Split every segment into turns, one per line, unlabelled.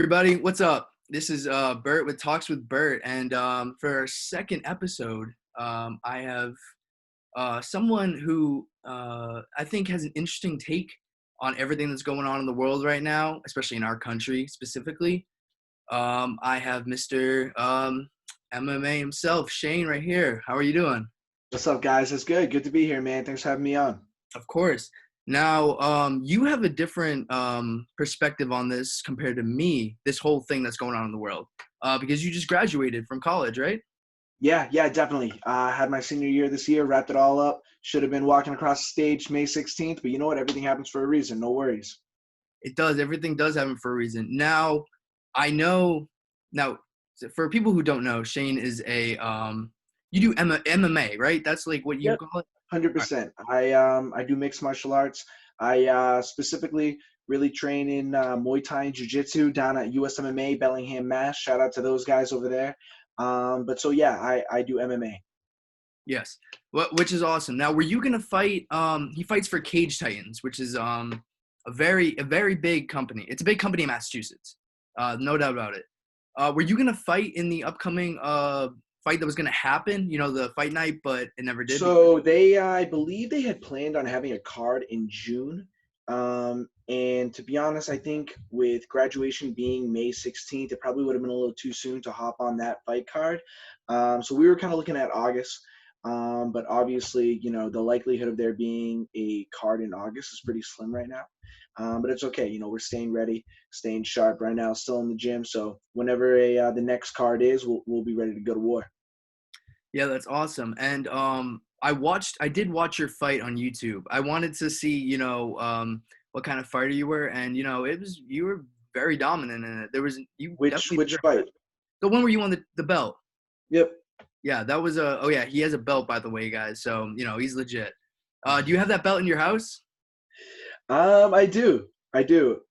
Everybody, what's up? This is Bert with Talks with Bert, and for our second episode, I have someone who I think has an interesting take on everything that's going on in the world right now, especially in our country specifically. I have Mr. MMA himself, Shane, right here. How are you doing?
What's up, guys? It's good. Good to be here, man. Thanks for having me on.
Of course. Now, you have a different perspective on this compared to me, this whole thing that's going on in the world, because you just graduated from college, right?
Yeah, definitely. Had my senior year this year, wrapped it all up. Should have been walking across the stage May 16th, but you know what? Everything happens for a reason. No worries.
It does. Everything does happen for a reason. Now, I know. Now, for people who don't know, Shane is you do MMA, right? That's like what you
Yep.
call it. All right.
100%. I do mixed martial arts. I specifically really train in Muay Thai and Jiu Jitsu down at USMMA, Bellingham, Mass. Shout out to those guys over there. But so yeah, I do MMA.
Yes. Which is awesome. Now, were you gonna fight? He fights for Cage Titans, which is a very big company. It's a big company in Massachusetts. No doubt about it. Were you gonna fight in the upcoming fight that was gonna happen? You know, the fight night, but it never did.
So I believe they had planned on having a card in June. And to be honest, I think with graduation being May 16th, it probably would have been a little too soon to hop on that fight card. So we were kind of looking at August. But obviously, the likelihood of there being a card in August is pretty slim right now. But it's okay. We're staying ready, staying sharp right now, still in the gym. So whenever the next card is, we'll be ready to go to war.
Yeah, that's awesome. And I did watch your fight on YouTube. I wanted to see, what kind of fighter you were, and you were very dominant in it. You definitely
Which
deserved
fight?
the one where you won the belt.
Yep.
Yeah, that was a. Oh yeah, he has a belt, by the way, guys. So he's legit. Do you have that belt in your house?
I do. I do.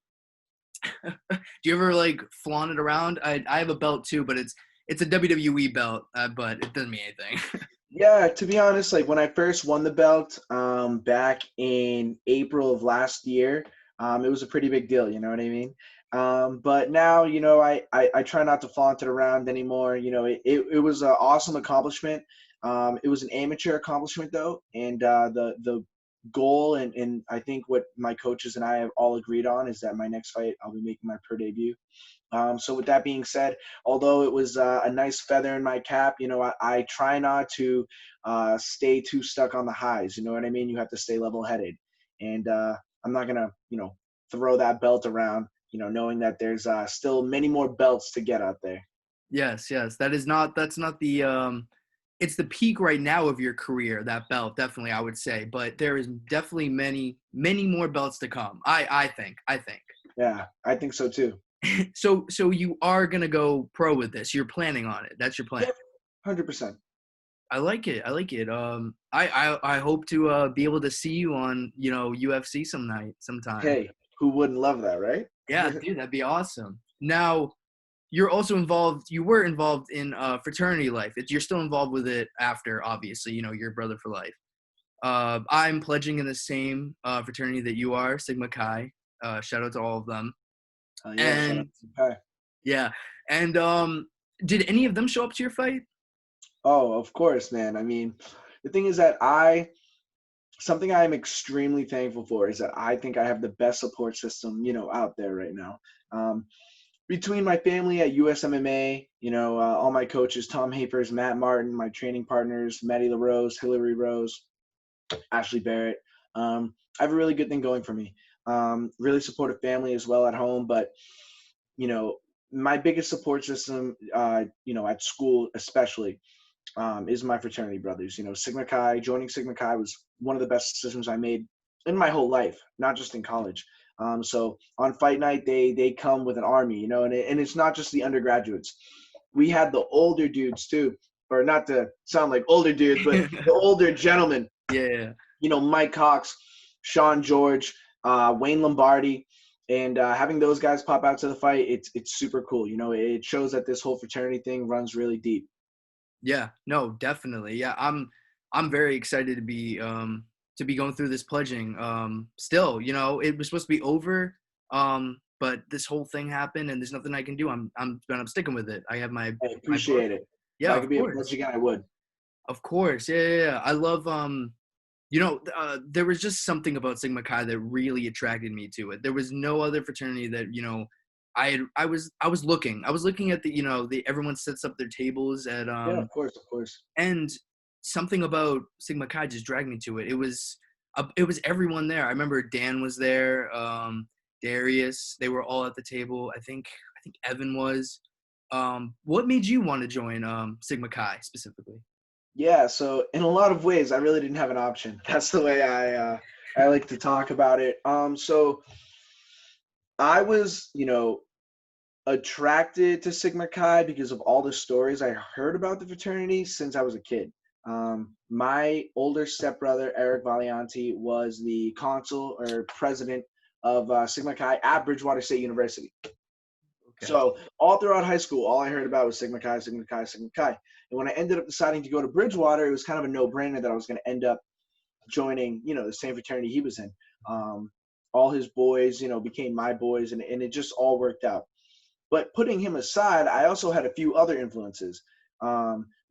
Do you ever like flaunt it around? I have a belt too, but it's a WWE belt, but it doesn't mean anything.
Yeah, to be honest, like when I first won the belt, back in April of last year, it was a pretty big deal, you know what I mean? But now, I try not to flaunt it around anymore. It was an awesome accomplishment. It was an amateur accomplishment though, and the goal and I think what my coaches and I have all agreed on is that my next fight I'll be making my pro debut. So with that being said, although it was a nice feather in my cap, I try not to stay too stuck on the highs. You know what I mean? You have to stay level-headed, and I'm not gonna, throw that belt around, knowing that there's still many more belts to get out there.
Yes, yes. That's not the it's the peak right now of your career, that belt, definitely, I would say. But there is definitely many, many more belts to come. I think. I think.
Yeah, I think so too.
So you are gonna go pro with this. You're planning on it. That's your plan.
Yep, 100%.
I like it. I like it. I hope to be able to see you on, UFC sometime.
Hey, who wouldn't love that, right?
Yeah, dude, that'd be awesome. Now, you were involved in fraternity life. You're still involved with it after, obviously, your brother for life. I'm pledging in the same fraternity that you are, Sigma Chi. Shout out to all of them.
Yeah, shout out
And
to Kai.
yeah, and did any of them show up to your fight?
Oh, of course, man. I mean, the thing is that something I am extremely thankful for is that I think I have the best support system, out there right now. Um, Between my family at USMMA, all my coaches, Tom Hapers, Matt Martin, my training partners, Maddie LaRose, Hillary Rose, Ashley Barrett. I have a really good thing going for me. Really supportive family as well at home, but you know, my biggest support system, at school especially, is my fraternity brothers. Sigma Chi, joining Sigma Chi was one of the best decisions I made in my whole life, not just in college. So on fight night, they come with an army, and it's not just the undergraduates. We had the older dudes too, or not to sound like older dudes, but the older gentlemen.
Yeah.
Mike Cox, Sean George, Wayne Lombardi, and having those guys pop out to the fight, it's super cool. It shows that this whole fraternity thing runs really deep.
Yeah, no, definitely. Yeah, I'm very excited to be going through this pledging. Still, it was supposed to be over but this whole thing happened, and there's nothing I can do. I'm sticking with it. I have
I
my book.
appreciate it. If
Yeah,
I
of
could be a
course,
pledge again, I would.
of course. Yeah, yeah, yeah. I love there was just something about Sigma Chi that really attracted me to it. There was no other fraternity that I was looking at the the everyone sets up their tables at
Yeah, of course, of course.
and something about Sigma Chi just dragged me to it. It was everyone there. I remember Dan was there, Darius. They were all at the table. I think Evan was. What made you want to join Sigma Chi specifically?
Yeah, so in a lot of ways, I really didn't have an option. That's the way I like to talk about it. So I was, attracted to Sigma Chi because of all the stories I heard about the fraternity since I was a kid. My older stepbrother, Eric Valianti, was the consul or president of Sigma Chi at Bridgewater State University.
Okay.
So all throughout high school, all I heard about was Sigma Chi, Sigma Chi, Sigma Chi. And when I ended up deciding to go to Bridgewater, it was kind of a no-brainer that I was going to end up joining, the same fraternity he was in. All his boys, became my boys, and it just all worked out. But putting him aside, I also had a few other influences.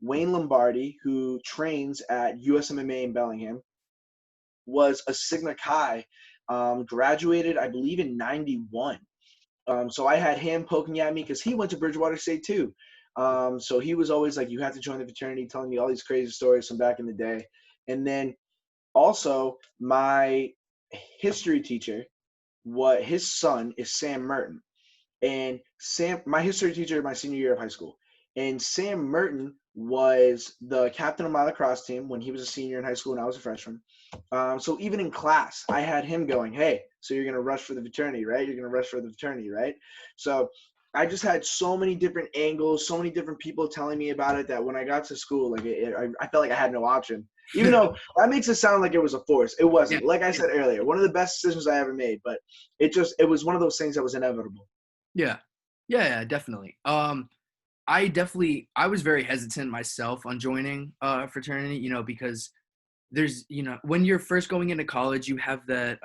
Wayne Lombardi, who trains at USMMA in Bellingham, was a Sigma Chi, graduated, I believe, in 91. So I had him poking at me because he went to Bridgewater State too. So he was always like, you have to join the fraternity, telling me all these crazy stories from back in the day. And then also my history teacher, what his son is Sam Merton. And Sam, my history teacher, my senior year of high school, and Sam Merton was the captain of my lacrosse team when he was a senior in high school and I was a freshman. So even in class, I had him going, "Hey, so you're gonna rush for the fraternity, right? You're gonna rush for the fraternity, right?" So I just had so many different angles, so many different people telling me about it that when I got to school, like I felt like I had no option. Even though that makes it sound like it was a force, it
Yeah.
wasn't. Like I said earlier, one of the best decisions I ever made, but it was one of those things that was inevitable.
Yeah. Yeah, yeah, definitely. I was very hesitant myself on joining a fraternity, because there's, when you're first going into college, you have that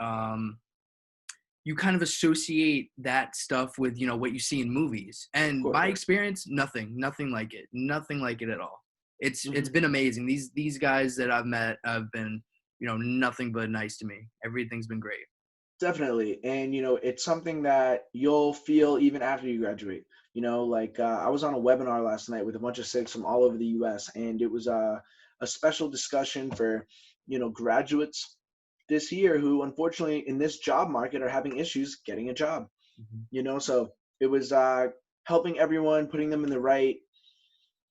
you kind of associate that stuff with, what you see in movies.
Of
And
course.
my experience, nothing like it. Nothing like it at all. It's
Hmm.
been amazing. These guys that I've met have been, nothing but nice to me. Everything's been great.
Definitely. And, it's something that you'll feel even after you graduate. I was on a webinar last night with a bunch of Sikhs from all over the US, and it was a special discussion for, graduates this year who, unfortunately, in this job market are having issues getting a job,
Mhm.
So it was helping everyone, putting them in the right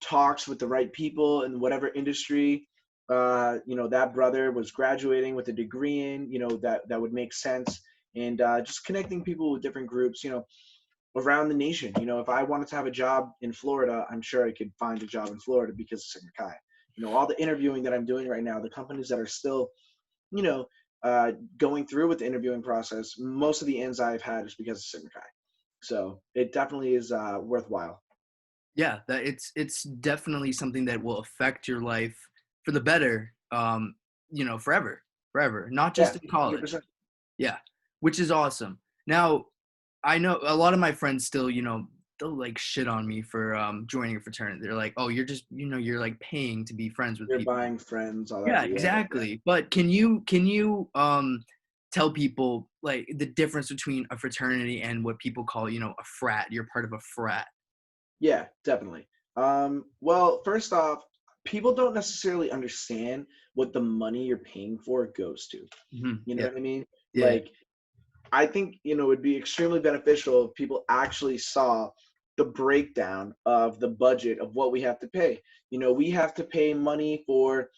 talks with the right people in whatever industry that brother was graduating with a degree in, that would make sense. And just connecting people with different groups, around the nation. If I wanted to have a job in Florida, I'm sure I could find a job in Florida because of Sigma Chi. All the interviewing that I'm doing right now, the companies that are still, you know going through with the interviewing process, most of the ends I've had is because of Sigma Chi. So it definitely is worthwhile.
Yeah, that it's definitely something that will affect your life for the better, forever, forever, not
Yeah,
just in college.
100%.
Yeah, which is awesome. Now, I know a lot of my friends still, they'll like shit on me for joining a fraternity. They're like, "Oh, you're just, you're like paying to be friends with
You're
people."
buying friends, all that.
Yeah,
Yeah, yeah.
exactly. But can you tell people like the difference between a fraternity and what people call, a frat? You're part of a frat.
Yeah, definitely. Well, first off, people don't necessarily understand what the money you're paying for goes to. You know
Yeah,
what I mean?
yeah.
Like, I think, it'd be extremely beneficial if people actually saw the breakdown of the budget of what we have to pay. We have to pay money for,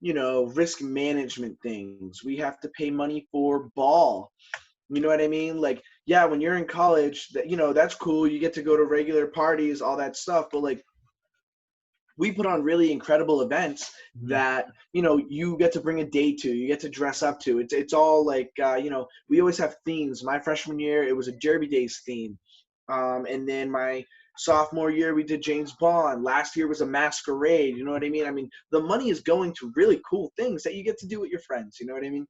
risk management things. We have to pay money for ball. You know what I mean? Like, yeah, when you're in college, that's cool. You get to go to regular parties, all that stuff. But like, we put on really incredible events
Mhm.
that you get to bring a date to, you get to dress up to. It's all like we always have themes. My freshman year, it was a Derby Days theme, and then my sophomore year we did James Bond. Last year was a masquerade. You know what I mean? The money is going to really cool things that you get to do with your friends. You know what I mean?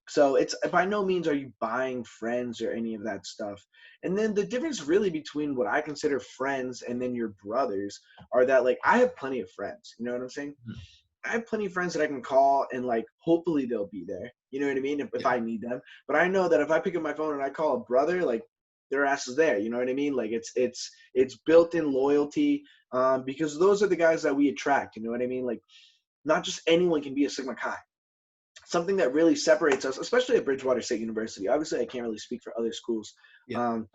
So it's by no means are you buying friends or any of that stuff. And then the difference really between what I consider friends and then your brothers are that, like, I have plenty of friends. You know what I'm saying?
Mhm.
I have plenty of friends that I can call and, like, hopefully they'll be there. You know what I mean? If
Yeah.
I need them. But I know that if I pick up my phone and I call a brother, like, their ass is there. You know what I mean? Like, it's built in loyalty, because those are the guys that we attract. You know what I mean? Like, not just anyone can be a Sigma Chi. Something that really separates us, especially at Bridgewater State University. Obviously, I can't really speak for other schools,
Yeah.
um,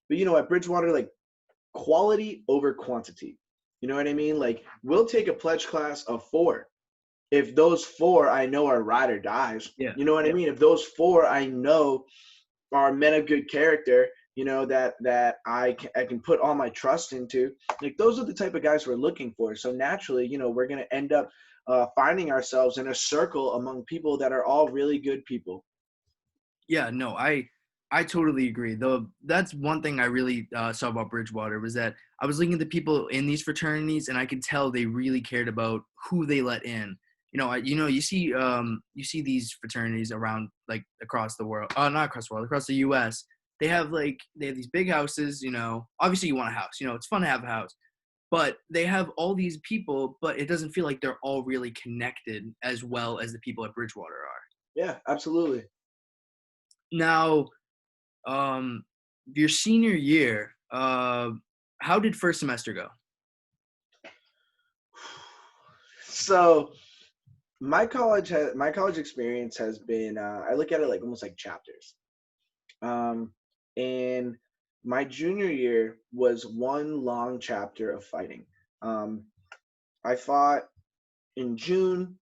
but at Bridgewater, like, quality over quantity. You know what I mean? Like, we'll take a pledge class of 4 if those 4 I know are ride or dies.
Yeah.
You know what I mean? If those 4 I know are men of good character, that I can put all my trust into, like, those are the type of guys we're looking for. So naturally, we're going to end up finding ourselves in a circle among people that are all really good people.
Yeah, no, I totally agree. Though that's one thing I really saw about Bridgewater was that I was looking at the people in these fraternities, and I could tell they really cared about who they let in. You see these fraternities around, like, across the world, not across the world, across the U.S. They have these big houses. Obviously you want a house. It's fun to have a house, but they have all these people, but it doesn't feel like they're all really connected as well as the people at Bridgewater are.
Yeah, absolutely.
Now, um, your senior year, how did first semester go?
So my college experience has been, I look at it like almost like chapters. Um, and my junior year was one long chapter of fighting. Um, I fought in June,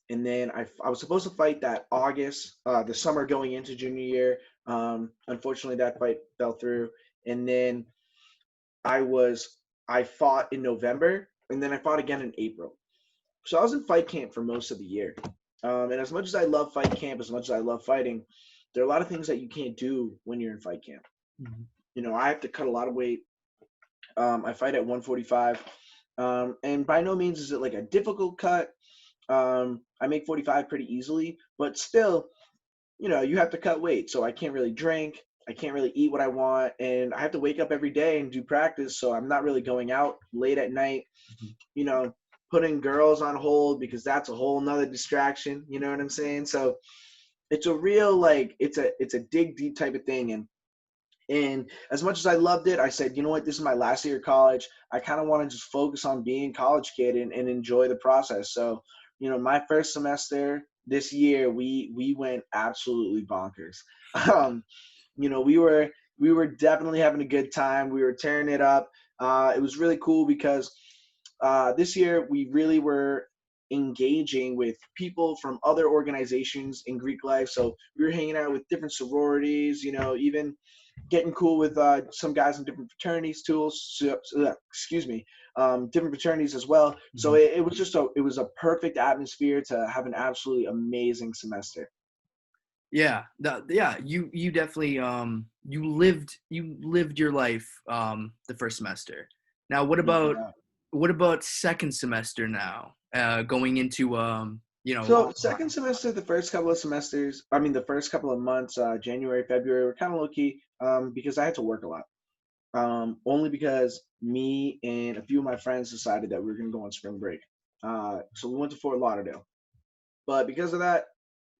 and then I was supposed to fight that August, the summer going into junior year. Unfortunately, that fight fell through, and then I fought in November, and then I fought again in April. So I was in fight camp for most of the year. And as much as I love fight camp, as much as I love fighting, there are a lot of things that you can't do when you're in fight camp.
Mhm.
I have to cut a lot of weight. I fight at 145. And by no means is it like a difficult cut. I make 45 pretty easily, but still, you have to cut weight. So I can't really drink. I can't really eat what I want. And I have to wake up every day and do practice. So I'm not really going out late at night,
Mhm.
you know, putting girls on hold because that's a whole nother distraction. You know what I'm saying? So it's a real, like, it's a dig deep type of thing. And as much as I loved it, I said, you know what, this is my last year of college. I kind of want to just focus on being a college kid and enjoy the process. So, my first semester this year, we went absolutely bonkers. Um, we were definitely having a good time. We were tearing it up. It was really cool because this year we really were engaging with people from other organizations in Greek life. So we were hanging out with different sororities, even getting cool with some guys in different fraternities too. Excuse me, different fraternities as well. So
Mhm.
it was a perfect atmosphere to have an absolutely amazing semester.
Yeah, you definitely you lived your life the first semester. Now,
No doubt.
what about second semester now? Going into
So second semester, the first couple of months, January, February, were kind of low key, because I had to work a lot. Only because me and a few of my friends decided that we were going to go on spring break. So we went to Fort Lauderdale. But because of that,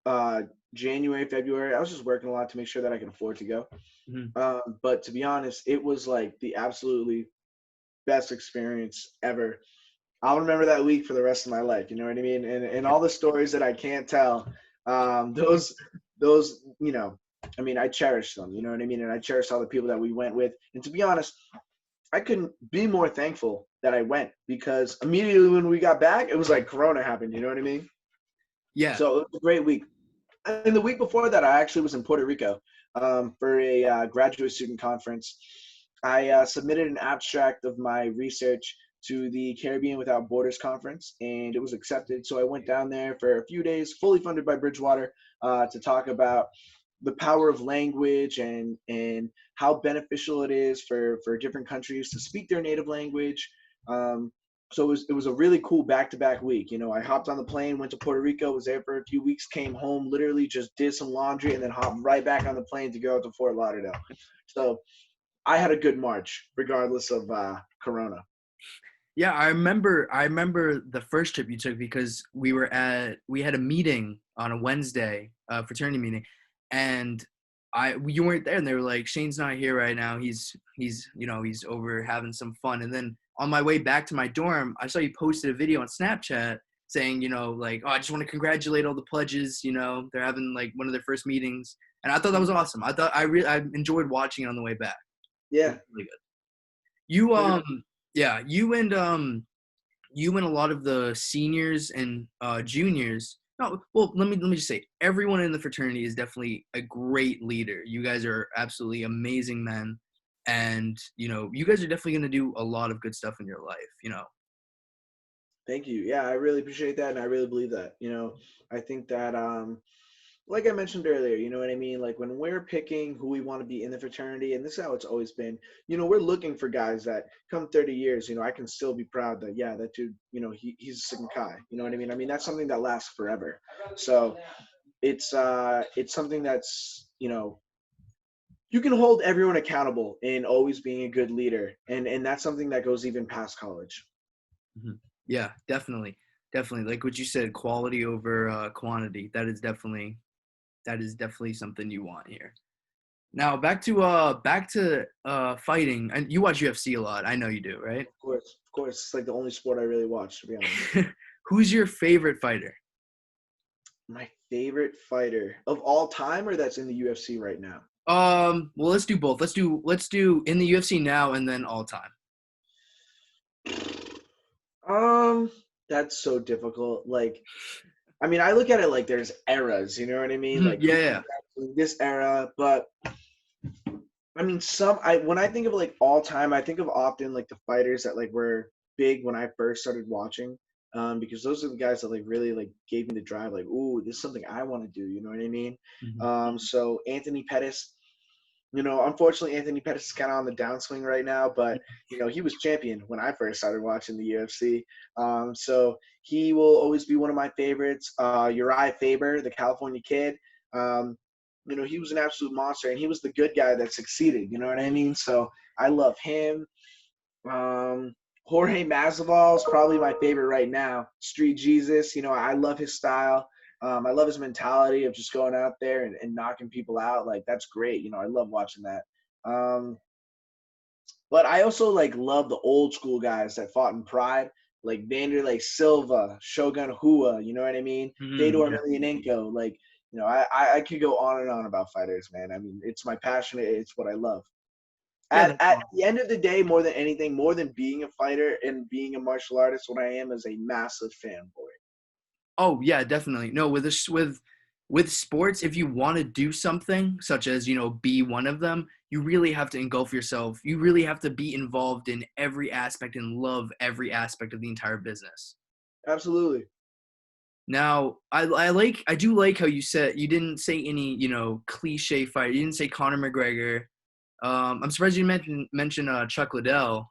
uh, January, February, I was just working a lot to make sure that I could afford to go.
Mhm.
But to be honest, it was like the absolutely best experience ever. I'll remember that week for the rest of my life. You know what I mean? And
Yeah.
all the stories that I can't tell, those, I mean, I cherish them. You know what I mean? And I cherish all the people that we went with. And to be honest, I couldn't be more thankful that I went because immediately when we got back, it was like Corona happened. You know what I mean?
Yeah.
So it was a great week. And the week before that, I actually was in Puerto Rico, for a graduate student conference. I submitted an abstract of my research to the Caribbean Without Borders conference, and it was accepted. So I went down there for a few days, fully funded by Bridgewater, to talk about the power of language and how beneficial it is for different countries to speak their native language. Um, So it was a really cool back-to-back week. I hopped on the plane, went to Puerto Rico, was there for a few weeks, came home, literally just did some laundry, and then hopped right back on the plane to go out to Fort Lauderdale. So I had a good March, regardless of Corona.
Yeah, I remember the first trip you took because we had a meeting on a Wednesday, fraternity meeting, and you weren't there, and they were like, Shane's not here right now. He's over having some fun. And then on my way back to my dorm, I saw you posted a video on Snapchat saying, like, oh, I just want to congratulate all the pledges. They're having like one of their first meetings, and I thought that was awesome. I enjoyed watching it on the way back. It
Yeah.
was really good. You
Like,
yeah, you and a lot of the seniors and juniors. No, well, let me just say, everyone in the fraternity is definitely a great leader. You guys are absolutely amazing men, and you guys are definitely going to do a lot of good stuff in your life.
Thank you. Yeah, I really appreciate that, and I really believe that. I think that like I mentioned earlier, you know what I mean? Like when we're picking who we want to be in the fraternity, and this is how it's always been, we're looking for guys that come 30 years, I can still be proud that, yeah, that dude, he's a Sigma Chi. You know what I mean? I mean, that's something that lasts forever. So it's something that's, you can hold everyone accountable in always being a good leader. And that's something that goes even past college.
Mhm. Yeah, definitely, definitely. Like what you said, quality over quantity. That is definitely something you want here. Now back to fighting. And you watch UFC a lot. I know you do, right?
Of course. It's like the only sport I really watch, to be honest.
Who's your favorite fighter?
My favorite fighter of all time, or that's in the UFC right now?
Well, let's do both. Let's do in the UFC now and then all time.
Um, that's so difficult. Like, I mean, I look at it like there's eras, you know what I mean?
Mhm,
Like
yeah,
who's
yeah.
this era, but I mean, when I think of like all time, I think of often like the fighters that like were big when I first started watching, because those are the guys that like really like gave me the drive. Like, ooh, this is something I want to do. You know what I mean?
Mhm.
So Anthony Pettis. Unfortunately, Anthony Pettis is kind of on the downswing right now, but he was champion when I first started watching the UFC. So he will always be one of my favorites. Uriah Faber, the California kid. Um, he was an absolute monster, and he was the good guy that succeeded. You know what I mean? So I love him. Um, Jorge Masvidal is probably my favorite right now. Street Jesus. I love his style. I love his mentality of just going out there and knocking people out. Like, that's great. I love watching that. Um, but I also like love the old school guys that fought in Pride, like Vanderlei Silva, Shogun Rua. You know what I mean?
Mhm,
Fedor
yeah.
Emelianenko. Like, I could go on and on about fighters, man. I mean, it's my passion. It's what I love.
Yeah,
At,
that's
at
awesome.
the end of the day, more than anything, more than being a fighter and being a martial artist, what I am is a massive fanboy.
Oh yeah, definitely. No, with sports, if you want to do something such as, be one of them, you really have to engulf yourself. You really have to be involved in every aspect and love every aspect of the entire business.
Absolutely.
Now, I do like how you said you didn't say any, cliche fight. You didn't say Conor McGregor. I'm surprised you mentioned Chuck Liddell.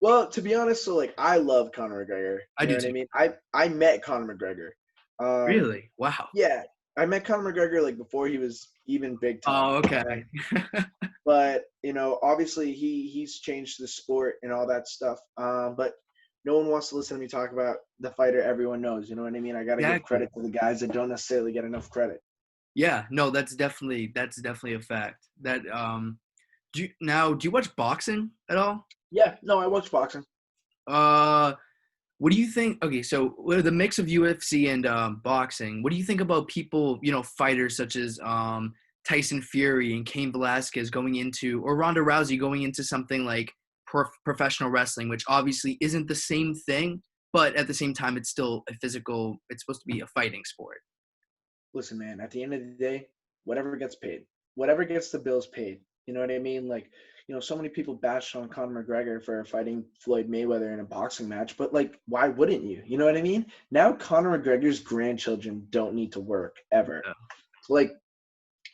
Well, to be honest, so like I love Conor McGregor.
I
You know
do
what I
too.
mean? I met Conor McGregor. Um,
Really? Wow.
yeah, I met Conor McGregor like before he was even big time.
Oh, okay.
But obviously he's changed the sport and all that stuff. But no one wants to listen to me talk about the fighter everyone knows. You know what I mean? I got to give
Exactly.
credit to the guys that don't necessarily get enough credit.
Yeah, no, that's definitely a fact. Do you watch boxing at all?
Yeah, no, I watch boxing.
Uh, what do you think? Okay, so with the mix of UFC and boxing, what do you think about people, fighters such as Tyson Fury and Cain Velasquez going into, or Ronda Rousey going into something like professional wrestling, which obviously isn't the same thing, but at the same time, it's still a physical. It's supposed to be a fighting sport.
Listen, man, at the end of the day, whatever gets paid, whatever gets the bills paid. You know what I mean? Like, so many people bashed on Conor McGregor for fighting Floyd Mayweather in a boxing match, but like, why wouldn't you? You know what I mean? Now Conor McGregor's grandchildren don't need to work ever.
Yeah.
Like,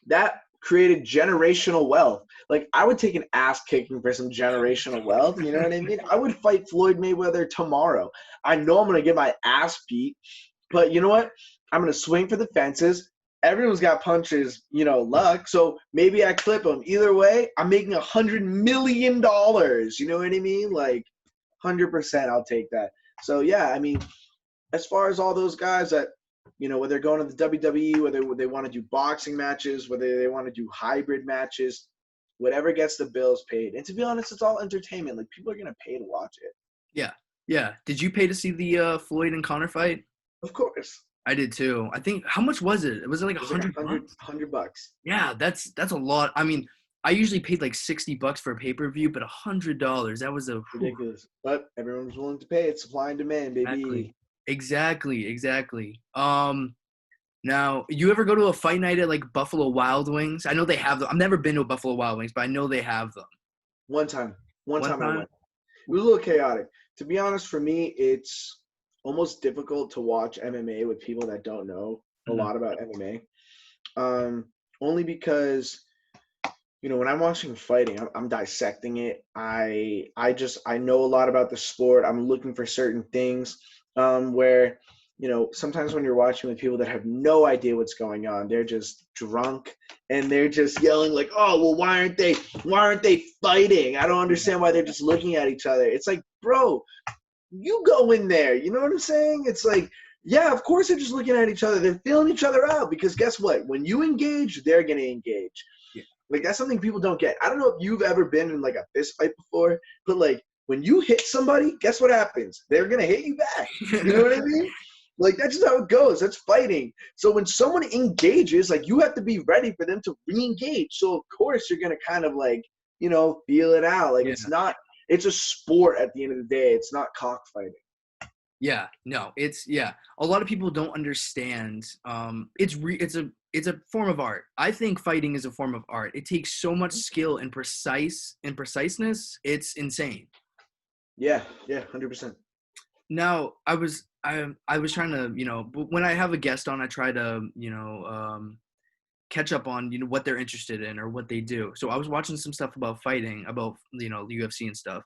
that created generational wealth. Like, I would take an ass kicking for some generational wealth. You know what I mean? I would fight Floyd Mayweather tomorrow. I know I'm going to get my ass beat, but you know what? I'm going to swing for the fences. Everyone's got punches, luck. So maybe I clip them. Either way, I'm making $100 million. You know what I mean? Like, 100% I'll take that. So, yeah, I mean, as far as all those guys that, whether they're going to the WWE, whether they want to do boxing matches, whether they want to do hybrid matches, whatever gets the bills paid. And to be honest, it's all entertainment. Like, people are going to pay to watch it.
Yeah. Yeah. Did you pay to see the Floyd and Conor fight?
Of course.
I did too. I think, how much was it? Was it like
$100?
Yeah, that's a lot. I mean, I usually paid like $60 for a pay-per-view, but $100, that was
ridiculous. But everyone's willing to pay. It's supply and demand, baby.
Exactly. Now, you ever go to a fight night at like Buffalo Wild Wings? I know they have them. I've never been to a Buffalo Wild Wings, but I know they have them.
One time I went. It was a little chaotic. To be honest, for me, it's almost difficult to watch MMA with people that don't know a lot about MMA. Only because, when I'm watching fighting, I'm dissecting it. I know a lot about the sport. I'm looking for certain things where, sometimes when you're watching with people that have no idea what's going on, they're just drunk and they're just yelling like, oh, well, why aren't they fighting? I don't understand why they're just looking at each other. It's like, bro, you go in there. You know what I'm saying? It's like, yeah, of course they're just looking at each other. They're feeling each other out because guess what? When you engage, they're going to engage. Yeah. Like, that's something people don't get. I don't know if you've ever been in like a fist fight before, but like when you hit somebody, guess what happens? They're going to hit you back. You know what I mean? Like, that's just how it goes. That's fighting. So when someone engages, like, you have to be ready for them to re-engage. So of course you're going to kind of like, feel it out. Like, it's a sport at the end of the day. It's not cockfighting.
Yeah, no, a lot of people don't understand. It's a form of art. I think fighting is a form of art. It takes so much skill and preciseness. It's insane.
Yeah, 100%.
Now, I was trying to, when I have a guest on, I try to, catch up on, what they're interested in or what they do. So I was watching some stuff about fighting, about, UFC and stuff.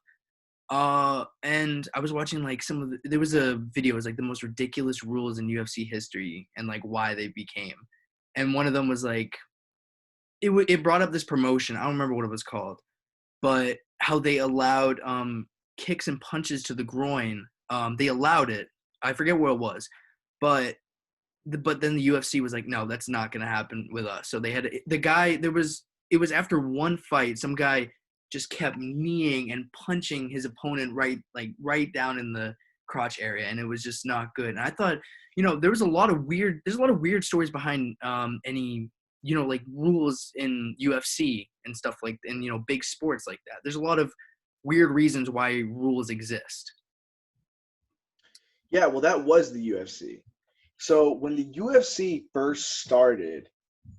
And I was watching like there was a video, it was like the most ridiculous rules in UFC history and like why they became. And one of them was like, it brought up this promotion. I don't remember what it was called, but how they allowed, kicks and punches to the groin. They allowed it. I forget what it was, but then the UFC was like, no, that's not going to happen with us. So they had it was after one fight, some guy just kept kneeing and punching his opponent right down in the crotch area, and it was just not good. And I thought, there's a lot of weird stories behind any like rules in UFC and stuff like, and big sports like that. There's a lot of weird reasons why rules exist.
Yeah, well, that was the UFC. So when the UFC first started,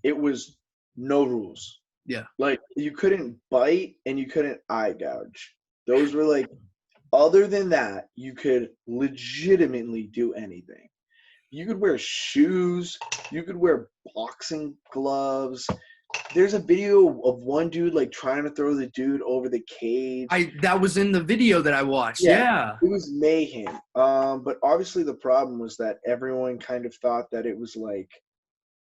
it was no rules.
Yeah.
Like, you couldn't bite and you couldn't eye gouge. Those were like, other than that, you could legitimately do anything. You could wear shoes. You could wear boxing gloves. There's a video of one dude like trying to throw the dude over the cage.
That was in the video that I watched. Yeah.
It was mayhem. But obviously the problem was that everyone kind of thought that it was like,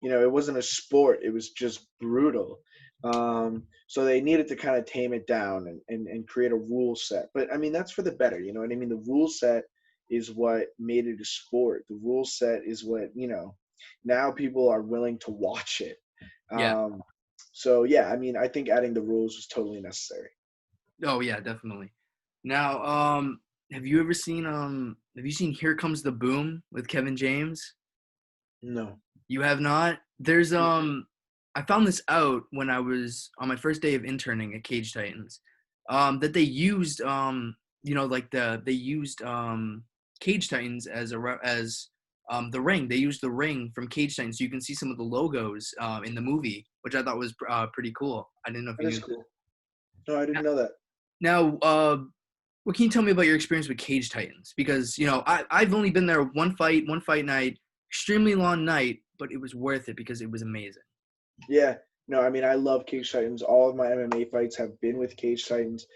it wasn't a sport. It was just brutal. So they needed to kind of tame it down and create a rule set. But I mean, that's for the better. You know what I mean? The rule set is what made it a sport. The rule set is what, now people are willing to watch it.
Yeah.
So yeah, I mean, I think adding the rules was totally necessary.
Oh yeah, definitely. Now, have you seen Here Comes the Boom with Kevin James?
No.
You have not? There's I found this out when I was on my first day of interning at Cage Titans. That they used they used Cage Titans as the ring. They used the ring from Cage Titans, so you can see some of the logos in the movie, which I thought was pretty cool. I didn't know if you knew.
That is cool. No, I didn't know that.
Now, what can you tell me about your experience with Cage Titans? Because I've only been there one fight night, extremely long night, but it was worth it because it was amazing.
Yeah, No, I mean, I love Cage Titans. All of my MMA fights have been with Cage Titans.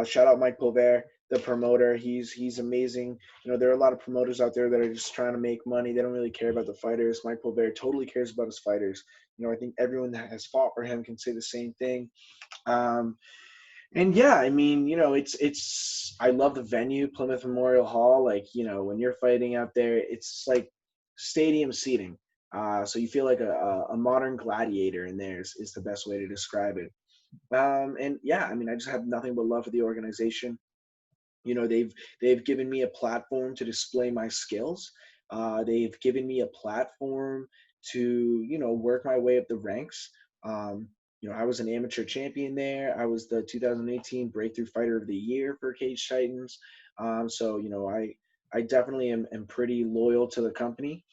Shout out Mike Pulver, the promoter. He's amazing. You know, there are a lot of promoters out there that are just trying to make money. They don't really care about the fighters. Mike Pulver totally cares about his fighters. You know, I think everyone that has fought for him can say the same thing. Um, and yeah, I mean, you know, it's I love the venue, Plymouth Memorial Hall. Like, you know, when you're fighting out there, it's like stadium seating. So you feel like a modern gladiator in there is the best way to describe it. And yeah, I mean, I just have nothing but love for the organization. You know, they've given me a platform to display my skills. They've given me a platform to, you know, work my way up the ranks. um, you know, I was an amateur champion there. I was the 2018 breakthrough fighter of the year for Cage Titans. So you know, I definitely am pretty loyal to the company.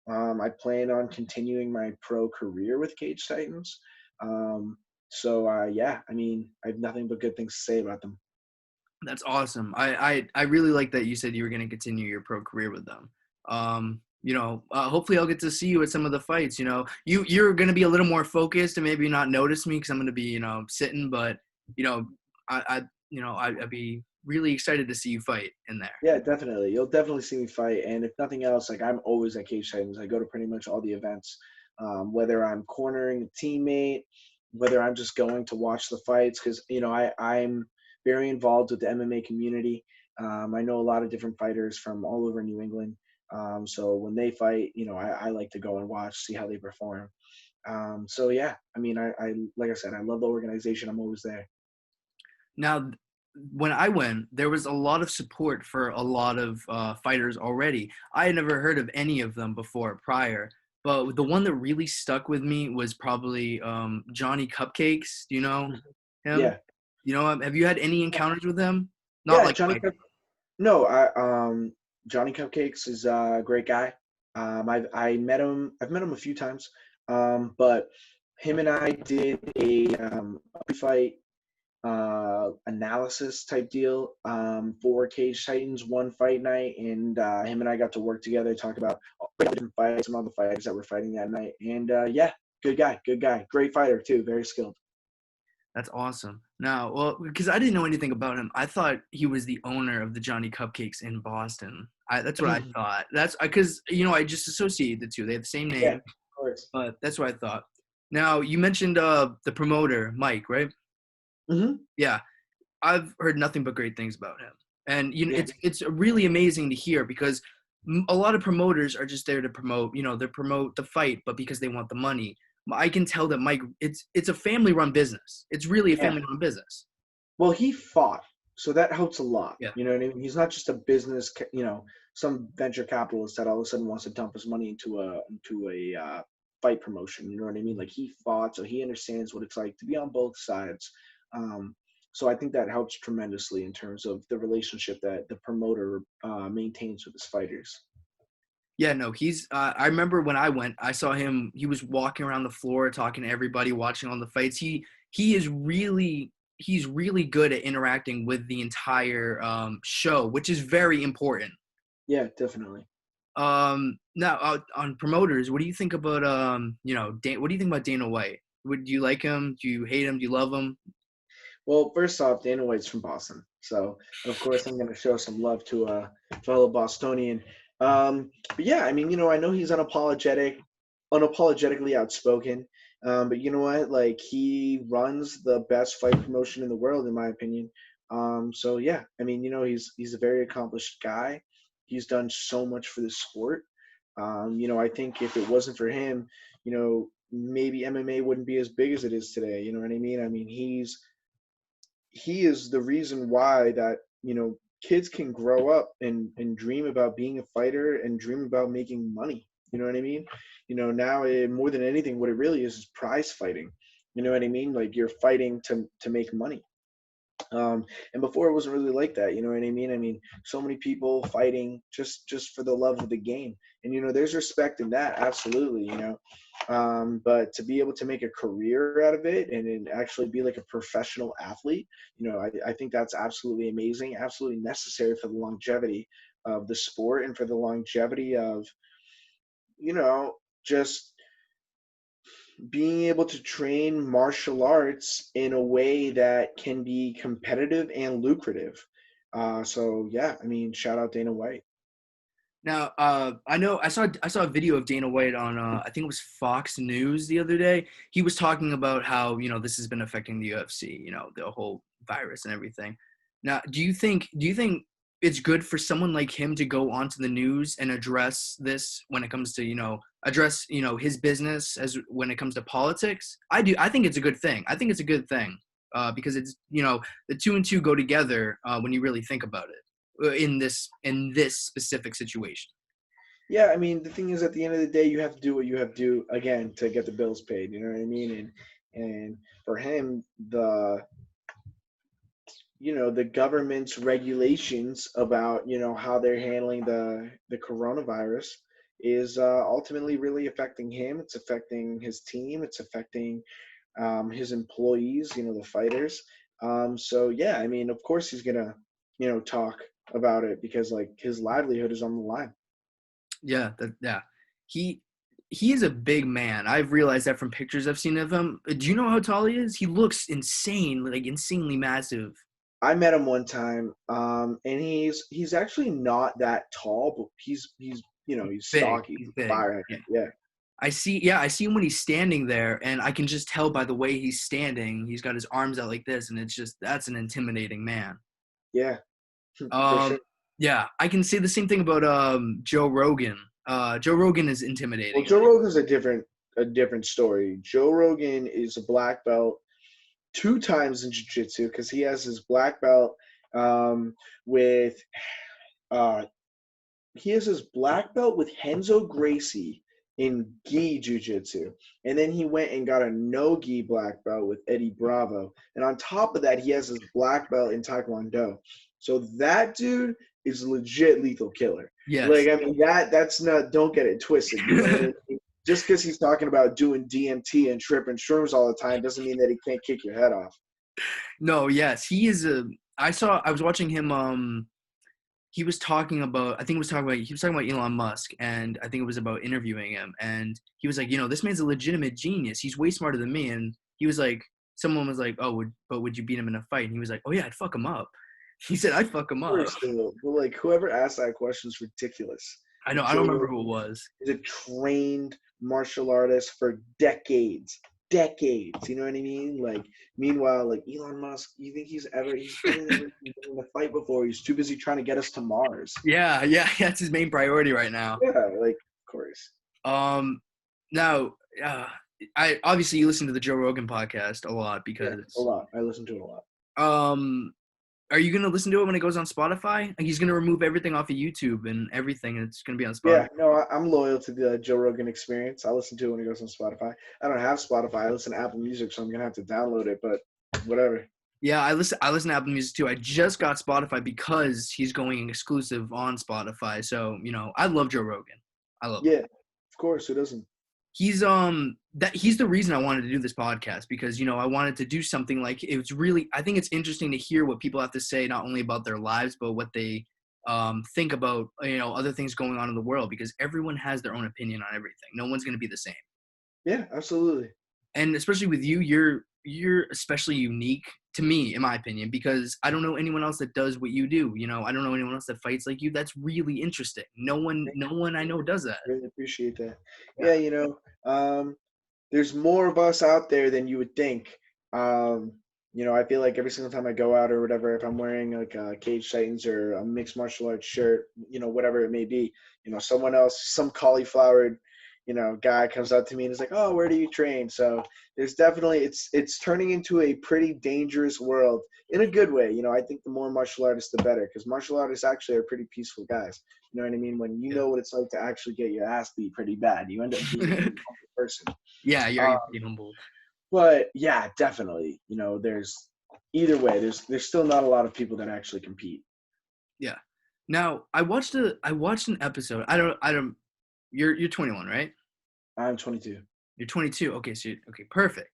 I plan on continuing my pro career with Cage Titans. Yeah, I mean, I have nothing but good things to say about them.
That's awesome. I really like that you said you were going to continue your pro career with them. Hopefully I'll get to see you at some of the fights. You know, you're going to be a little more focused and maybe not notice me because I'm going to be, sitting. But you know, I'd be really excited to see you fight in there.
Yeah, definitely. You'll definitely see me fight. And if nothing else, like I'm always at Cage Titans. I go to pretty much all the events, whether I'm cornering a teammate, whether I'm just going to watch the fights, because you know I'm very involved with the MMA community. I know a lot of different fighters from all over New England. So when they fight, you know, I like to go and watch, see how they perform. So yeah, I mean, I like I said, I love the organization. I'm always there.
Now, when I went, there was a lot of support for a lot of fighters already. I had never heard of any of them before prior, but the one that really stuck with me was probably Johnny Cupcakes. Do you know him?
Yeah,
Have you had any encounters with him? Not
yeah.
like fighting.
No, Johnny Cupcakes is a great guy. I met him. I've met him a few times. But him and I did a fight analysis type deal for Cage Titans one fight night, and him and I got to work together, talk about all the different fights and all the fighters that were fighting that night. And yeah, good guy, great fighter too, very skilled.
That's awesome. Now, well, because I didn't know anything about him, I thought he was the owner of the Johnny Cupcakes in Boston. That's what I thought. That's because I just associate the two. They have the same
Yeah, of
name,
course.
but that's what I thought. Now, you mentioned the promoter, Mike, right?
Hmm.
Yeah, I've heard nothing but great things about him, and
Yeah,
it's really amazing to hear because a lot of promoters are just there to promote, they promote the fight, but because they want the money. I can tell that Mike, it's a family-run business. It's really a
yeah.
family-run business.
Well, he fought, so that helps a lot.
Yeah.
You know what I mean? He's not just a business, you know, some venture capitalist that all of a sudden wants to dump his money into a fight promotion. You know what I mean? Like he fought, so he understands what it's like to be on both sides. Um, so I think that helps tremendously in terms of the relationship that the promoter maintains with his fighters.
Yeah, no, he's. I remember when I went, I saw him. He was walking around the floor, talking to everybody, watching all the fights. He's really good at interacting with the entire show, which is very important.
Yeah, definitely.
Now on promoters, what do you think about what do you think about Dana White? Would you like him? Do you hate him? Do you love him?
Well, first off, Dana White's from Boston, so of course I'm going to show some love to a fellow Bostonian. But yeah, I mean, you know, I know he's unapologetically outspoken. But you know what? Like he runs the best fight promotion in the world, in my opinion. So yeah, I mean, you know, he's a very accomplished guy. He's done so much for the sport. You know, I think if it wasn't for him, you know, maybe MMA wouldn't be as big as it is today. You know what I mean? I mean, he is the reason why that, you know, kids can grow up and dream about being a fighter and dream about making money. You know what I mean? You know, now more than anything, what it really is prize fighting. You know what I mean? Like you're fighting to make money. And before it wasn't really like that. You know what I mean? I mean, so many people fighting just for the love of the game, and you know, there's respect in that, absolutely. You know, but to be able to make a career out of it and actually be like a professional athlete, you know, I think that's absolutely amazing, absolutely necessary for the longevity of the sport and for the longevity of, you know, just being able to train martial arts in a way that can be competitive and lucrative. So yeah, I mean, shout out Dana White.
Now, I know I saw a video of Dana White on I think it was Fox News the other day. He was talking about how this has been affecting the UFC, the whole virus and everything. Now, do you think it's good for someone like him to go onto the news and address this when it comes to address his business as when it comes to politics? I do. I think it's a good thing. I think it's a good thing because it's the two and two go together when you really think about it in this specific situation.
Yeah, I mean, the thing is, at the end of the day, you have to do what you have to do again to get the bills paid. You know what I mean? And for him, the government's regulations about how they're handling the coronavirus is ultimately really affecting him. It's affecting his team. It's affecting his employees. The fighters. So yeah, I mean, of course he's gonna talk about it because like his livelihood is on the line.
Yeah. He he is a big man. I've realized that from pictures I've seen of him. Do you know how tall he is? He looks insane, like insanely massive.
I met him one time, and he's actually not that tall, but he's
Big.
stocky,
He's big.
fire.
Yeah.
Yeah,
I see him when he's standing there, and I can just tell by the way he's standing. He's got his arms out like this, and that's an intimidating man.
yeah, for
Um,
sure.
yeah, I can say the same thing about Joe Rogan. Joe Rogan is
Well,
intimidating.
Joe Rogan's a different story. Joe Rogan is a black belt two times in jiu-jitsu because he has his black belt with uh, he has his black belt with Henzo Gracie in gi jiu-jitsu, and then he went and got a no gi black belt with Eddie Bravo, and on top of that he has his black belt in taekwondo. So that dude is a legit lethal killer.
Yes.
Like, I mean, that's not, don't get it twisted, you know what I mean? Just because he's talking about doing DMT and tripping shrooms all the time doesn't mean that he can't kick your head off.
No, yes, he is a. I was watching him. He was talking about. I think he was talking about Elon Musk, and I think it was about interviewing him. And he was like, this man's a legitimate genius. He's way smarter than me. And he was like, someone was like, oh, would you beat him in a fight? And he was like, oh yeah, I'd fuck him up. He said, I'd fuck him
Of
up.
course, though, but like whoever asked that question is ridiculous.
I know.
Like
I don't
Joe
remember who it
Rogan
was.
is a trained martial artist for decades. Decades. You know what I mean? Like, meanwhile, like Elon Musk, you think he's barely ever been in a fight before. He's too busy trying to get us to Mars.
Yeah, that's his main priority right now.
Yeah, like, of course.
Um, now, I obviously you listen to the Joe Rogan podcast a lot
Yeah, a
because
lot. I listen to it a lot.
um are you gonna listen to it when it goes on Spotify? Like he's gonna remove everything off of YouTube and everything, and it's gonna be on Spotify.
Yeah, no, I'm loyal to the Joe Rogan experience. I listen to it when it goes on Spotify. I don't have Spotify. I listen to Apple Music, so I'm gonna have to download it. But whatever.
Yeah, I listen to Apple Music too. I just got Spotify because he's going exclusive on Spotify. So, I love Joe Rogan. I love him.
Yeah, of course. Who doesn't?
He's the reason I wanted to do this podcast because, I wanted to do something like it was really I think it's interesting to hear what people have to say not only about their lives but what they think about, other things going on in the world because everyone has their own opinion on everything. No one's going to be the same.
Yeah, absolutely.
And especially with you, you're especially unique to me, in my opinion, because I don't know anyone else that does what you do. I don't know anyone else that fights like you. That's really interesting. No one I know does that.
Really appreciate that.
Yeah.
Yeah, there's more of us out there than you would think. I feel like every single time I go out or whatever, if I'm wearing like a Cage Titans or a mixed martial arts shirt, whatever it may be, someone else, some cauliflowered, guy comes up to me and is like, "Oh, where do you train?" So there's definitely it's turning into a pretty dangerous world in a good way. I think the more martial artists, the better, because martial artists actually are pretty peaceful guys. You know what I mean? When you
Yeah.
know what it's like to actually get your ass beat pretty bad, you end up being a really humble person.
Yeah,
Uh,
you're pretty humbled.
but yeah, definitely. There's either way. There's still not a lot of people that actually compete.
Yeah. Now I watched an episode. I don't. You're 21, right?
I'm 22.
You're 22. Okay, okay, perfect.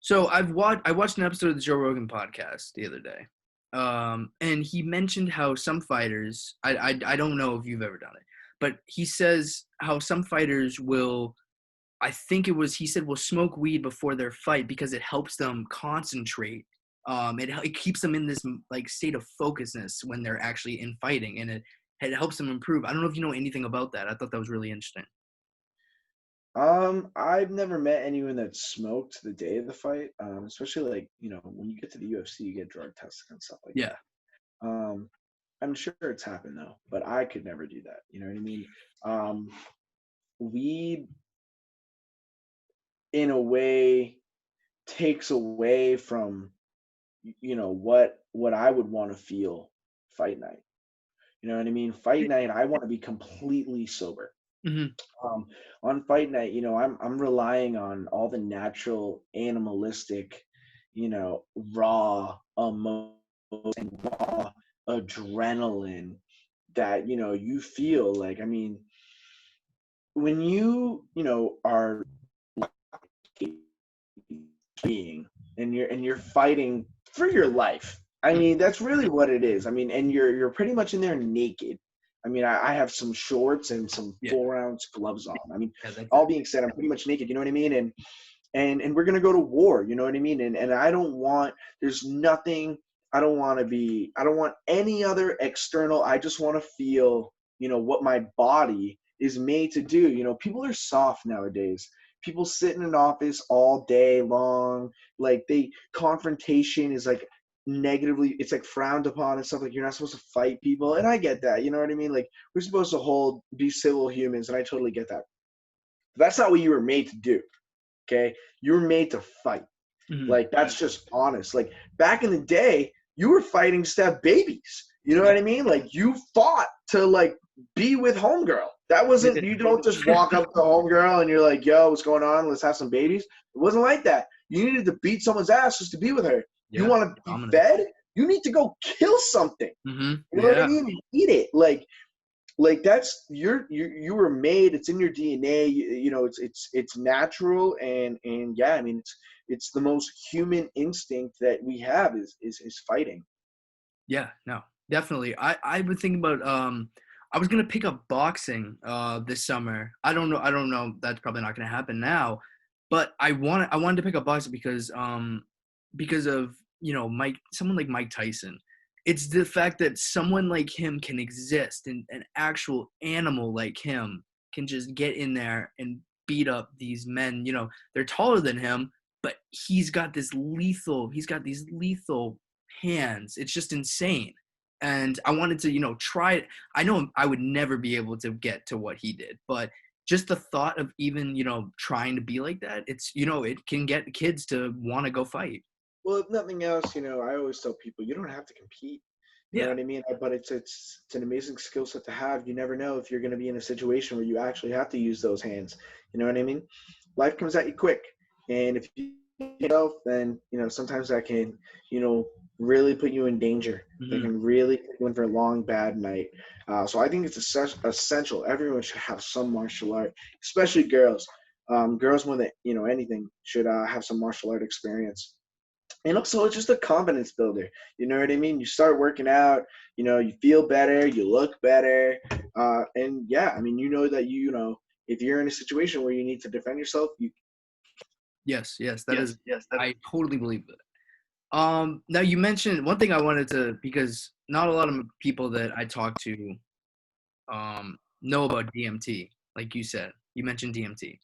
So I watched an episode of the Joe Rogan podcast the other day, and he mentioned how some fighters. I don't know if you've ever done it, but he says how some fighters will I think he said, will smoke weed before their fight because it helps them concentrate. It keeps them in this like state of focusness when they're actually in fighting, and it helps them improve. I don't know if you know anything about that. I thought that was really interesting.
I've never met anyone that smoked the day of the fight. Especially like, when you get to the UFC, you get drug tested and stuff like
Yeah.
that. Um, I'm sure it's happened though, but I could never do that. You know what I mean? Weed, in a way, takes away from what I would want to feel fight night. You know what I mean? Fight night, I want to be completely sober.
Hmm.
Um, on fight night, I'm relying on all the natural animalistic, raw emotion and raw adrenaline that you feel. Like, I mean, when are being and you're fighting for your life. I mean, that's really what it is. I mean, and you're pretty much in there naked. I mean, I have some shorts and some
Yeah.
4-ounce gloves on. I mean,
Yeah.
all being said, I'm pretty much naked. You know what I mean? And we're gonna go to war. You know what I mean? And I don't want. There's nothing. I don't want to be. I don't want any other external. I just want to feel. What my body is made to do. People are soft nowadays. People sit in an office all day long. Like, confrontation is like negatively, it's like frowned upon and stuff. Like, you're not supposed to fight people, and I get that. You know what I mean? Like, we're supposed to be civil humans, and I totally get that. That's not what you were made to do. Okay, you were made to fight.
Hmm.
Like, that's just honest. Like, back in the day, you were fighting to have babies. You know
Yeah.
what I mean? Like, you fought to like be with homegirl. That wasn't. You don't just walk up to homegirl and you're like, "Yo, what's going on? Let's have some babies." It wasn't like that. You needed to beat someone's ass just to be with her. You
Yeah.
want to be
Dominant.
fed? You need to go kill something.
Hmm.
You know what I
Yeah.
mean? And eat it. Like that's you were made. It's in your DNA. It's natural, and yeah, I mean, it's the most human instinct that we have is fighting.
Yeah. No, definitely. I would think about I was gonna pick up boxing this summer. I don't know. That's probably not gonna happen now. But I wanted to pick up boxing because of, someone like Mike Tyson. It's the fact that someone like him can exist, and an actual animal like him can just get in there and beat up these men. They're taller than him, but he's got these lethal hands. It's just insane. And I wanted to, try it. I know I would never be able to get to what he did, but just the thought of even, trying to be like that, it can get kids to want to go fight.
Well, if nothing else, I always tell people you don't have to compete. You know
Yeah.
what I mean? But it's an amazing skill set to have. You never know if you're going to be in a situation where you actually have to use those hands. You know what I mean? Life comes at you quick, and if you yourself, then sometimes that can really put you in danger. That
Hmm.
can really put you in for a long bad night. So I think it's essential. Everyone should have some martial art, especially girls. Girls more than anything should have some martial art experience. And also, it's just a confidence builder. You know what I mean? You start working out, you feel better, you look better. And yeah, I mean, that, if you're in a situation where you need to defend yourself, you.
Yes, yes, that is.
Yes, yes, that.
I totally believe that. Now you mentioned one thing I wanted to, because not a lot of people that I talk to know about DMT. Like you said, you mentioned DMT.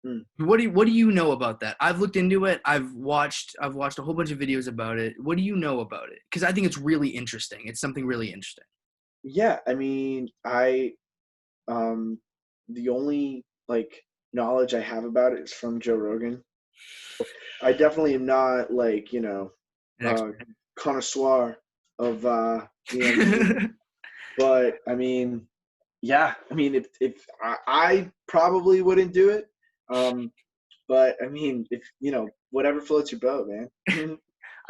Hmm.
What do you know about that? I've looked into it. I've watched a whole bunch of videos about it. What do you know about it? Because I think it's really interesting. It's something really interesting.
Yeah, I mean, um, the only like knowledge I have about it is from Joe Rogan. I definitely am not like,
An
uh,
expert.
connoisseur of DMT, but I mean, yeah, I mean, if I probably wouldn't do it, but I mean, if whatever floats your boat, man.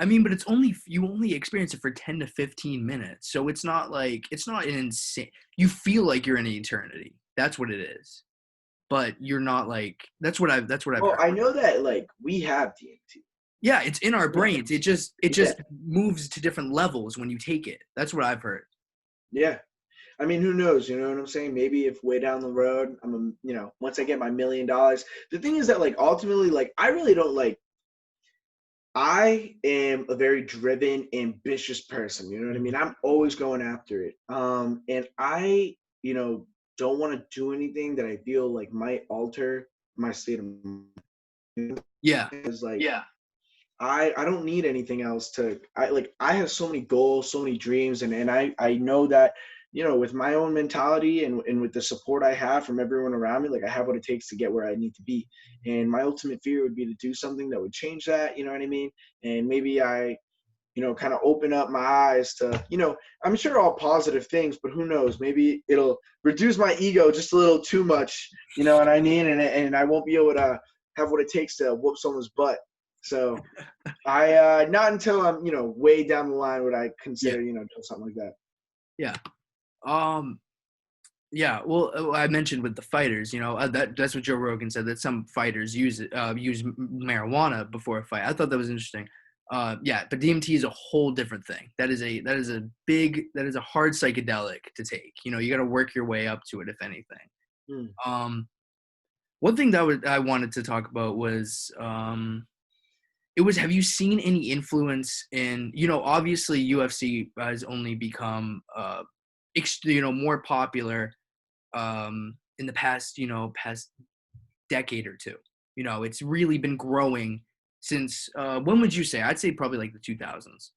I mean, but you only experience it for 10 to 15 minutes. So it's not an insane. You feel like you're in an eternity. That's what it is. But you're not like that's what I've
Well,
heard.
I know that like we have DMT.
Yeah, it's in our brains. It
Yeah,
just moves to different levels when you take it. That's what I've heard.
yeah. I mean, who knows? You know what I'm saying? Maybe if way down the road, once I get my $1 million, the thing is that like ultimately, like I really don't like. I am a very driven, ambitious person. You know what I mean?
Mhm.
I'm always going after it. And I, don't want to do anything that I feel like might alter my state of mind.
Yeah.
Is like, yeah, I don't need anything else I have so many goals, so many dreams, and I know that, with my own mentality and with the support I have from everyone around me, like I have what it takes to get where I need to be. And my ultimate fear would be to do something that would change that, you know what I mean? And maybe I, kind of open up my eyes to, I'm sure all positive things, but who knows? Maybe it'll reduce my ego just a little too much, you know what I mean? And I won't be able to have what it takes to whoop someone's butt. So not until I'm, way down the line would I
Yeah.
consider, doing something like that.
Yeah. Um, yeah. Well, I mentioned with the fighters, that's what Joe Rogan said, that some fighters use marijuana before a fight. I thought that was interesting. Yeah, but DMT is a whole different thing. That is a hard psychedelic to take. You got to work your way up to it, if anything.
Hmm.
Um, One thing that I wanted to talk about was it was, have you seen any influence in, obviously UFC has only become more popular in the past decade or two. It's really been growing since when would you say? I'd say probably like the 2000s.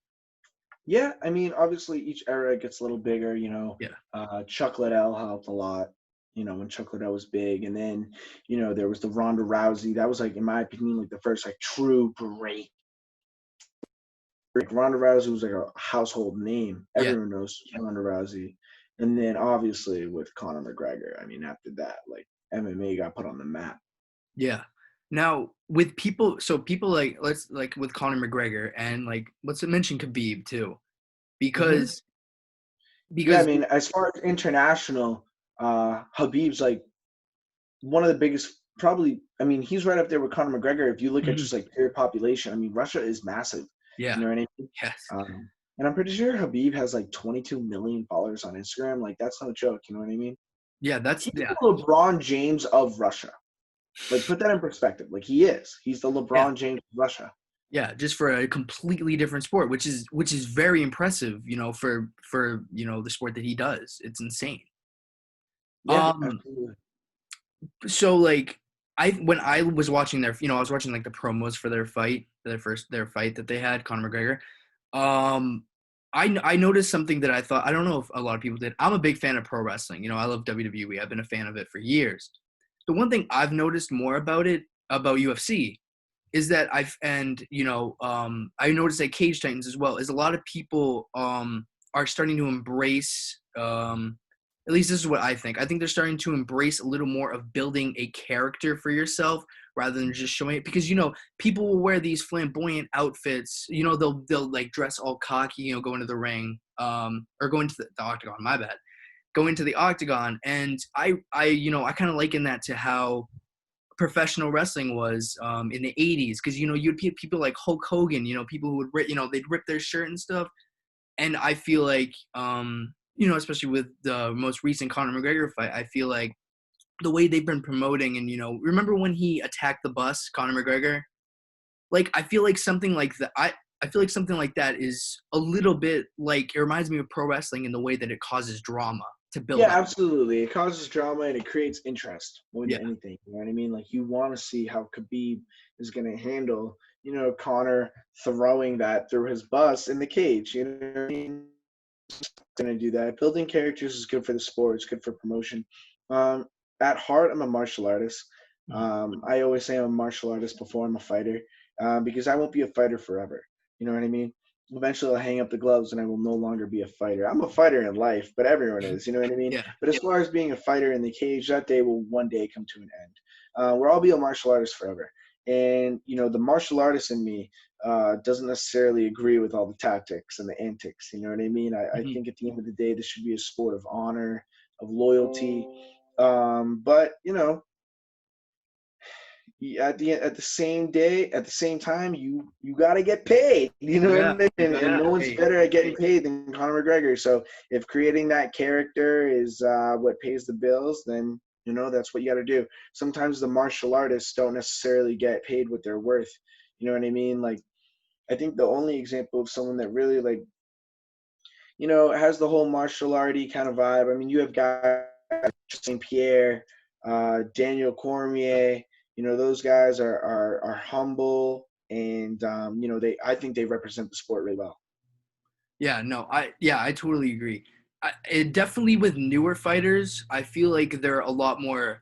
Yeah, I mean, obviously each era gets a little bigger,
Yeah.
Chuck Liddell helped a lot, when Chuck Liddell was big. And then, there was the Ronda Rousey. That was like, in my opinion, like the first like true break. Like Ronda Rousey was like a household name.
Yeah.
Everyone knows Ronda Rousey. And then obviously with Conor McGregor, I mean, after that, like MMA got put on the map.
Yeah. Now with people, so people like, let's like with Conor McGregor and like let's mention Khabib too,
Hmm.
because
Yeah, I
because
mean, as far as international, Habib's like one of the biggest, probably. I mean, he's right up there with Conor McGregor. If you look at
Mhm.
just like pure population, I mean, Russia is massive.
Yeah.
You know what I mean?
Yes.
And I'm pretty sure Habib has like 22 million followers on Instagram. Like, that's no joke. You know what I mean?
Yeah, that's
He's
yeah.
the LeBron James of Russia. Like, put that in perspective. Like, he is. He's the
Yeah.
LeBron James of Russia.
Yeah, just for a completely different sport, which is very impressive, for the sport that he does. It's insane.
Yeah,
Um,
absolutely.
so like when I was watching I was watching like the promos for their fight that they had, Conor McGregor. Um, I noticed something that I thought, I don't know if a lot of people did. I'm a big fan of pro wrestling. I love WWE. I've been a fan of it for years. The one thing I've noticed more about UFC is that I noticed at Cage Titans as well, is a lot of people are starting to embrace, at least this is what I think. I think they're starting to embrace a little more of building a character for yourself rather than just showing it, because people will wear these flamboyant outfits. They'll like dress all cocky, go into the ring, or go into the octagon. My bad, go into the octagon, and I kind of liken that to how professional wrestling was in the 80s, because you'd see people like Hulk Hogan, people who would they'd rip their shirt and stuff. And I feel like especially with the most recent Conor McGregor fight, I feel like the way they've been promoting, and remember when he attacked the bus, Conor McGregor? Like, I feel like something like that, I feel like something like that is a little bit like, it reminds me of pro wrestling in the way that it causes drama to build
Yeah,
up.
absolutely. It causes drama and it creates interest more than
Yeah.
anything. You know what I mean? Like, you want to see how Khabib is going to handle, Connor throwing that through his bus in the cage. You know what I mean? Going to do that. Building characters is good for the sport. It's good for promotion. Um, at heart, I'm a martial artist.
Mhm.
I always say I'm a martial artist before I'm a fighter, because I won't be a fighter forever. You know what I mean? Eventually, I'll hang up the gloves and I will no longer be a fighter. I'm a fighter in life, but everyone is. You know what I mean?
Yeah.
But as far as being a fighter in the cage, that day will one day come to an end. Where I'll be a martial artist forever. And the martial artist in me doesn't necessarily agree with all the tactics and the antics. You know what I mean? I
Mhm.
think at the end of the day, this should be a sport of honor, of loyalty. But at the same day, at the same time, you got to get paid. You know what I
Yeah,
mean?
you
And
gotta
no one's
pay.
better at getting paid than Conor McGregor. So if creating that character is what pays the bills, then that's what you got to do. Sometimes the martial artists don't necessarily get paid what they're worth. You know what I mean? Like, I think the only example of someone that really, like, has the whole martial arty kind of vibe. I mean, you have guys like St. Pierre, Daniel Cormier. Those guys are humble, and I think they represent the sport really well.
Yeah, no, I totally agree. It definitely with newer fighters, I feel like they're a lot more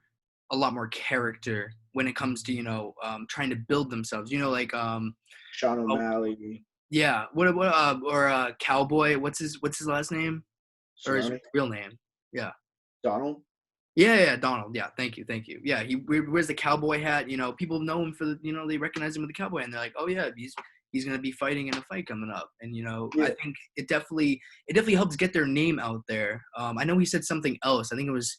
character when it comes to trying to build themselves. Like
Sean
oh
O'Malley,
yeah, what or Cowboy? What's his last name or his
Cerrone,
real name? Yeah.
Donald.
Yeah, Donald. Yeah, thank you. Yeah, he wears the cowboy hat. People know him for they recognize him with the cowboy, and they're like, oh yeah, he's gonna be fighting in a fight coming up. And I
Yeah,
think it definitely helps get their name out there. I know he said something else. I think it was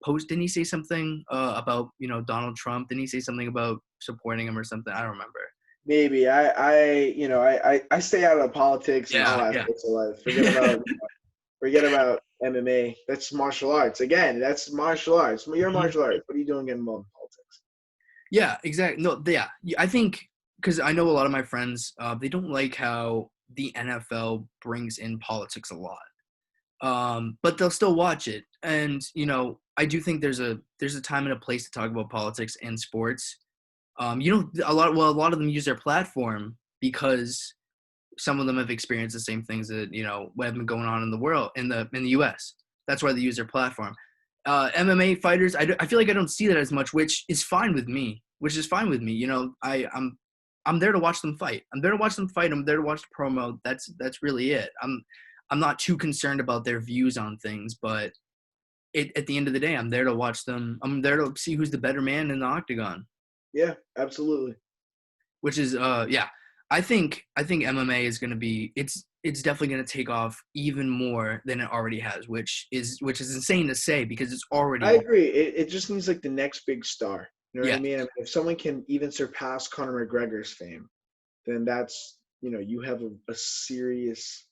post. Didn't he say something about Donald Trump? Didn't he say something about supporting him or something? I don't remember.
maybe I stay out of politics and all
Yeah, yeah.
aspects of life. Forget about MMA. That's martial arts. Again, that's martial arts. You're
Mhm.
martial arts. What are you doing getting involved in politics?
Yeah, exactly. No, yeah. I think because I know a lot of my friends, they don't like how the NFL brings in politics a lot. But they'll still watch it. And I do think there's a time and a place to talk about politics and sports. A lot of them use their platform because some of them have experienced the same things that what have been going on in the world in the U.S. That's why they use their platform. MMA fighters, I feel like I don't see that as much, which is fine with me. Which is fine with me. I'm there to watch them fight. I'm there to watch them fight. I'm there to watch the promo. That's really it. I'm not too concerned about their views on things, but at the end of the day, I'm there to watch them. I'm there to see who's the better man in the octagon.
Yeah, absolutely.
Which is yeah. I think MMA is going to be it's definitely going to take off even more than it already has, which is insane to say because it's
I
already
agree. It just needs like the next big star. You know what I
yeah.
mean? I mean, if someone can even surpass Conor McGregor's fame, then that's you have a serious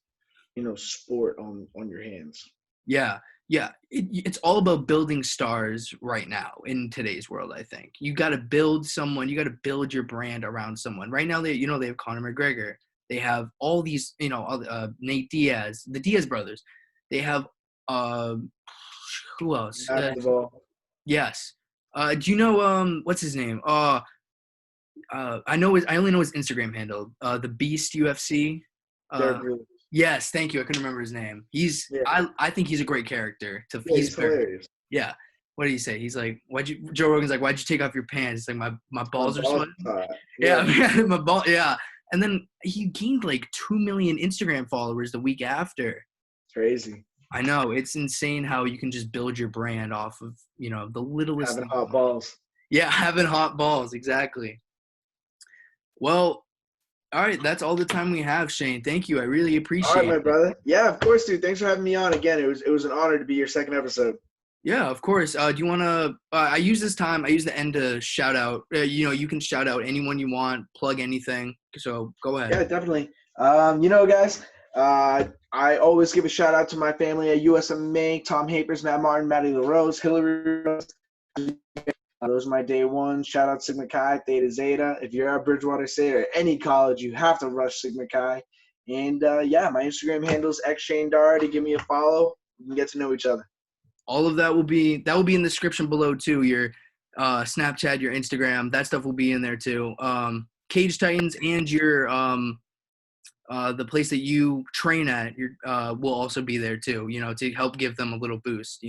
sport on your hands.
Yeah, yeah. It's all about building stars right now in today's world. I think you got to build someone. You got to build your brand around someone. Right now, they have Conor McGregor. They have all these, Nate Diaz, the Diaz brothers. They have uh, who else?
Basketball,
Yes. Do you know what's his name? I only know his Instagram handle. The Beast UFC. Uh,
Derek Lewis.
yes, thank you. I couldn't remember his name. He's
Yeah,
I think he's a great character.
yeah,
He's
he's
very
hilarious.
yeah. What did he say? He's like, Joe Rogan's like, why'd you take off your pants? It's like my
My
balls are
balls
sweating.
are hot.
Yeah,
Yeah,
my ball. Yeah, and then he gained like 2 million Instagram followers the week after.
crazy.
I know it's insane how you can just build your brand off of the littlest
Having
thing.
hot balls.
Yeah, having hot balls exactly. Well, all right, that's all the time we have, Shane. Thank you. I really
All right,
appreciate
my
it.
brother. Yeah, of course, dude. Thanks for having me on again. It was an honor to be your second episode.
Yeah, of course. Do you want to? I use this time. I use the end to shout out. You can shout out anyone you want, plug anything. So go ahead.
Yeah, definitely. Guys, I always give a shout out to my family at USMMA, Tom Hapers, Matt Martin, Maddie LaRose, Hillary Rose. Those are my day ones. Shout out Sigma Chi, Theta Zeta. If you're at Bridgewater State or any college, you have to rush Sigma Chi. And yeah, my Instagram handle is Shane Dougherty. Give me a follow. We can get to know each other.
All of that will be in the description below too. Your Snapchat, your Instagram, that stuff will be in there too. Cage Titans and your the place that you train at your will also be there too. To help give them a little boost.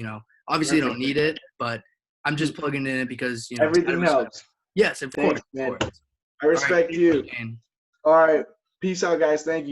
Obviously you don't
Perfect.
need it, but I'm just plugging in it because out of
Everything
respect.
helps.
Yes, of course,
Thanks,
of
man.
course.
I
All right,
respect
thank you,
you.
Shane.
All right. Peace out, guys. Thank you.